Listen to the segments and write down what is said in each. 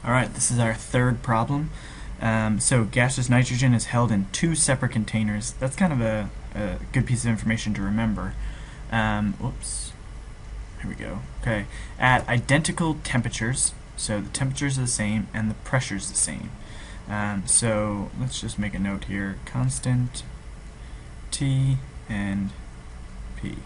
Alright, this is our third problem. So gaseous nitrogen is held in two separate containers. That's kind of a good piece of information to remember. Whoops. Here we go. Okay. At identical temperatures, so the temperatures are the same and the pressure is the same. So let's just make a note here. Constant T and P.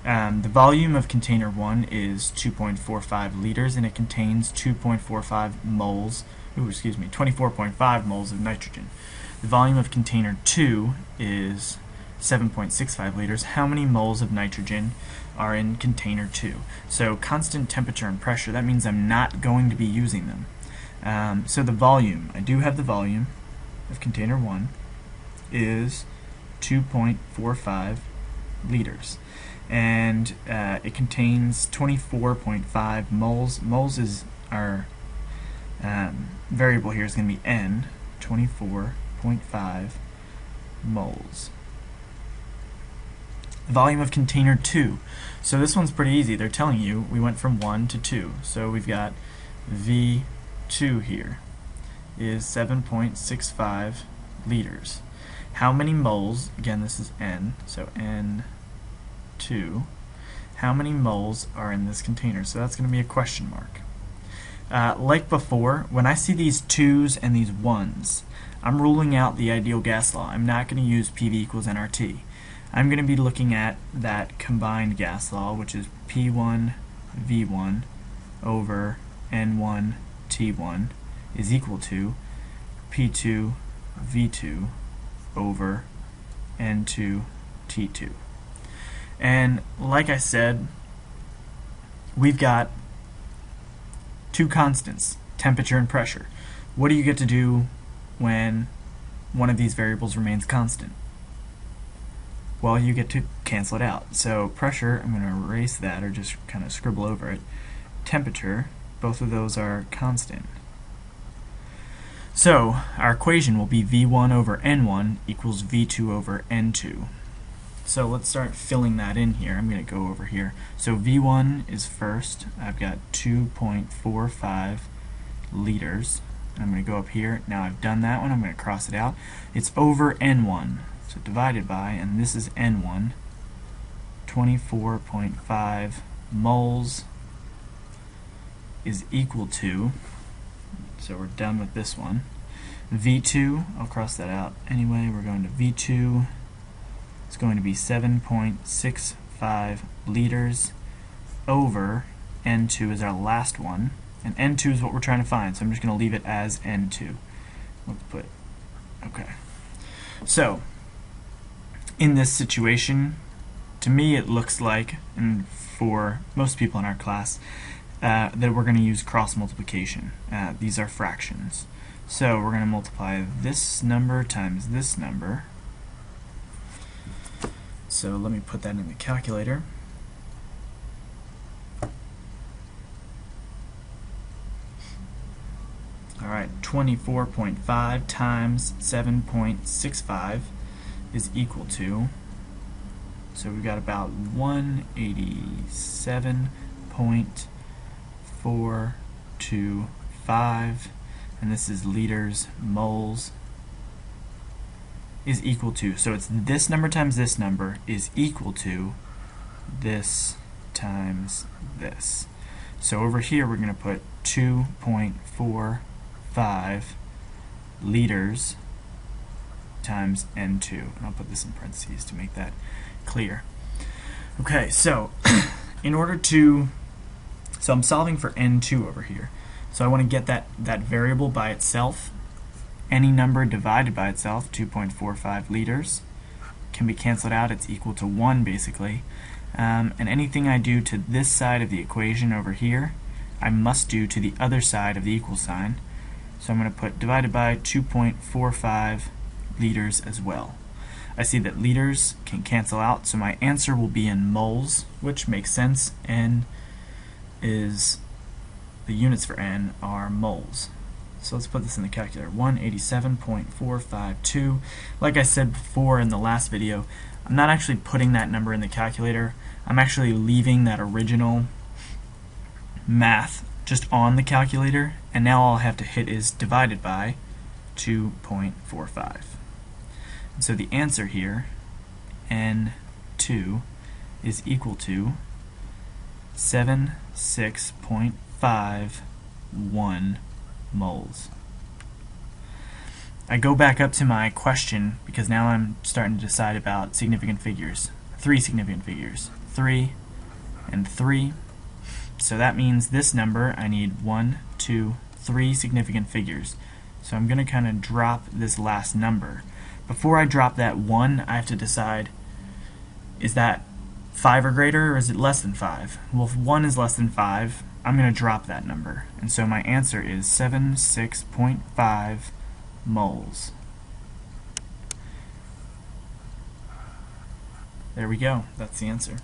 The volume of container 1 is 2.45 liters, and it contains 2.45 moles, 24.5 moles of nitrogen. The volume of container 2 is 7.65 liters. How many moles of nitrogen are in container 2? So constant temperature and pressure, that means I'm not going to be using them. So the volume, I do have the volume of container 1 is 2.45 liters. And it contains 24.5 moles. Moles is our variable here is going to be N, 24.5 moles. The volume of container 2. So this one's pretty easy. They're telling you we went from 1 to 2. So we've got V2 here is 7.65 liters. How many moles? Again, this is N, so N2. How many moles are in this container? So that's going to be a question mark. Like before, when I see these 2's and these 1's, I'm ruling out the ideal gas law. I'm not going to use PV equals nRT. I'm going to be looking at that combined gas law, which is P1 V1 over N1 T1 is equal to P2 V2 over N2 T2. And like I said, we've got two constants, temperature and pressure. What do you get to do when one of these variables remains constant? Well, you get to cancel it out. So pressure, I'm going to erase that or just kind of scribble over it. Temperature, both of those are constant. So our equation will be V1 over N1 equals V2 over N2. So let's start filling that in here. I'm going to go over here. So V1 is first. I've got 2.45 liters. I'm going to go up here. Now I've done that one. I'm going to cross it out. It's over N1. So divided by, and this is N1, 24.5 moles is equal to, so we're done with this one. V2, I'll cross that out anyway. We're going to V2. It's going to be 7.65 liters over N2 is our last one. And N2 is what we're trying to find, so I'm just going to leave it as N2. Let's put, okay. So, in this situation, to me it looks like, and for most people in our class, that we're going to use cross multiplication. These are fractions. So we're going to multiply this number times this number. So let me put that in the calculator. Alright, 24.5 times 7.65 is equal to, so we've got about 187.425, and this is liters, moles, is equal to, so it's this number times this number is equal to this times this. So over here we're going to put 2.45 liters times N2, and I'll put this in parentheses to make that clear. Okay, so in order to, so I'm solving for N2 over here. So I want to get that variable by itself. Any number divided by itself, 2.45 liters, can be canceled out. It's equal to 1 basically. And anything I do to this side of the equation over here, I must do to the other side of the equal sign. So I'm going to put divided by 2.45 liters as well. I see that liters can cancel out, so my answer will be in moles, which makes sense. N is, the units for N are moles. So let's put this in the calculator. 187.452. Like I said before in the last video, I'm not actually putting that number in the calculator. I'm actually leaving that original math just on the calculator, and now all I have to hit is divided by 2.45. And so the answer here, N2, is equal to 76.51 moles. I go back up to my question because now I'm starting to decide about significant figures. 3 significant figures. 3 and 3. So that means this number, I need 1, 2, 3 significant figures. So I'm going to kind of drop this last number. Before I drop that 1, I have to decide, is that 5 or greater, or is it less than 5? Well, if 1 is less than 5, I'm going to drop that number. And so my answer is 76.5 moles. There we go. That's the answer.